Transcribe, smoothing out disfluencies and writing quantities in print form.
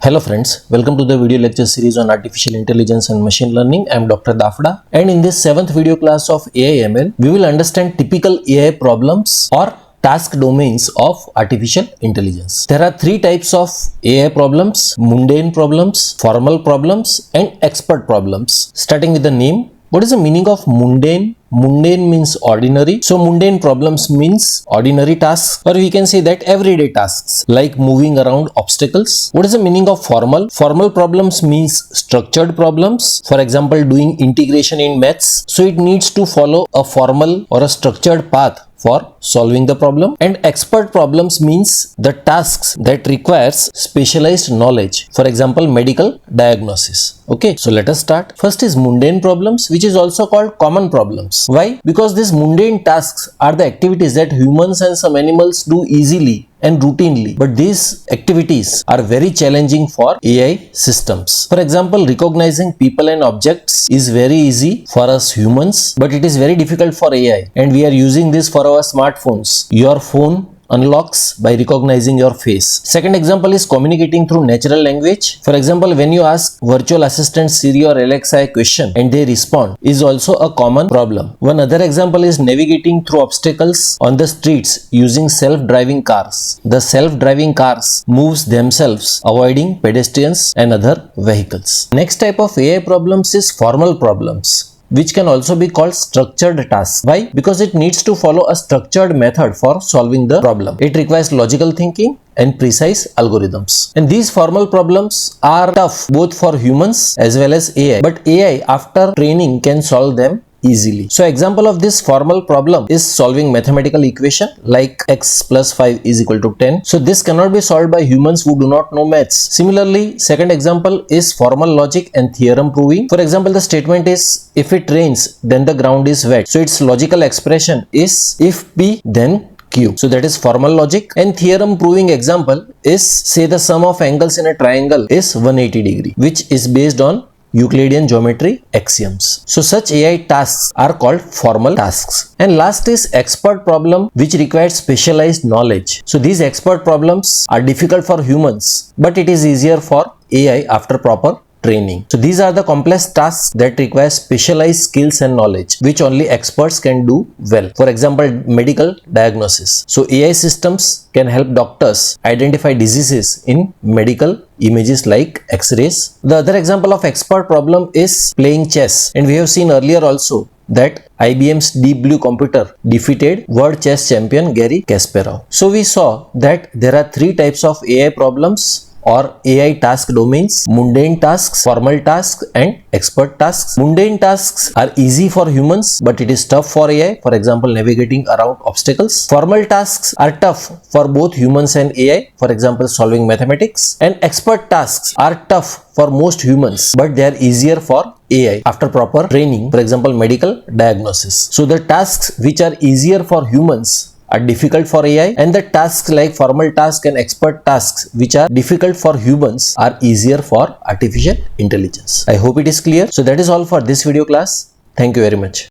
Hello friends, welcome to the video lecture series on artificial intelligence and machine learning. I am Dr. Dafda, and in this 7th video class of AI/ML, we will understand typical AI problems or task domains of artificial intelligence. There are three types of AI problems: mundane problems, formal problems, and expert problems. Starting with the name, what is the meaning of mundane? Mundane means ordinary. So mundane problems means ordinary tasks, or we can say that everyday tasks like moving around obstacles. What is the meaning of formal? Formal problems means structured problems. For example, doing integration in maths. So it needs to follow a formal or a structured path for solving the problem. And expert problems means the tasks that requires specialized knowledge. For example, medical diagnosis. Okay, so let us start. First is mundane problems, which is also called common problems. Why? Because these mundane tasks are the activities that humans and some animals do easily and routinely, but these activities are very challenging for AI systems. For example, recognizing people and objects is very easy for us humans, but it is very difficult for AI, and we are using this for our smartphones. Your phone unlocks by recognizing your face. Second example is communicating through natural language. For example, when you ask virtual assistant Siri or Alexa a question and they respond, is also a common problem. One other example is navigating through obstacles on the streets using self-driving cars. The self-driving cars moves themselves, avoiding pedestrians and other vehicles. Next type of AI problems is formal problems, which can also be called structured tasks. Why? Because it needs to follow a structured method for solving the problem. It requires logical thinking and precise algorithms. And these formal problems are tough both for humans as well as AI. But AI, after training, can solve them easily. So example of this formal problem is solving mathematical equation like x plus 5 is equal to 10. So this cannot be solved by humans who do not know maths. Similarly, second example is formal logic and theorem proving. For example, the statement is if it rains then the ground is wet. So its logical expression is if P then Q. So that is formal logic. And theorem proving example is say the sum of angles in a triangle is 180 degree, which is based on Euclidean geometry axioms. So such AI tasks are called formal tasks. And last is expert problem, which requires specialized knowledge. So these expert problems are difficult for humans, but it is easier for AI after proper training. So these are the complex tasks that require specialized skills and knowledge, which only experts can do well. For example, medical diagnosis. So AI systems can help doctors identify diseases in medical images like x-rays. The other example of expert problem is playing chess, and we have seen earlier also that IBM's Deep Blue computer defeated world chess champion Garry Kasparov. So we saw that there are three types of AI problems or AI task domains: mundane tasks, formal tasks, and expert tasks. Mundane tasks are easy for humans, but it is tough for AI. For example, navigating around obstacles. Formal tasks are tough for both humans and AI. For example, solving mathematics. And expert tasks are tough for most humans, but they are easier for AI after proper training. For example, medical diagnosis. So the tasks which are easier for humans are difficult for AI, and the tasks like formal tasks and expert tasks which are difficult for humans are easier for artificial intelligence. I hope it is clear. So that is all for this video class. Thank you very much.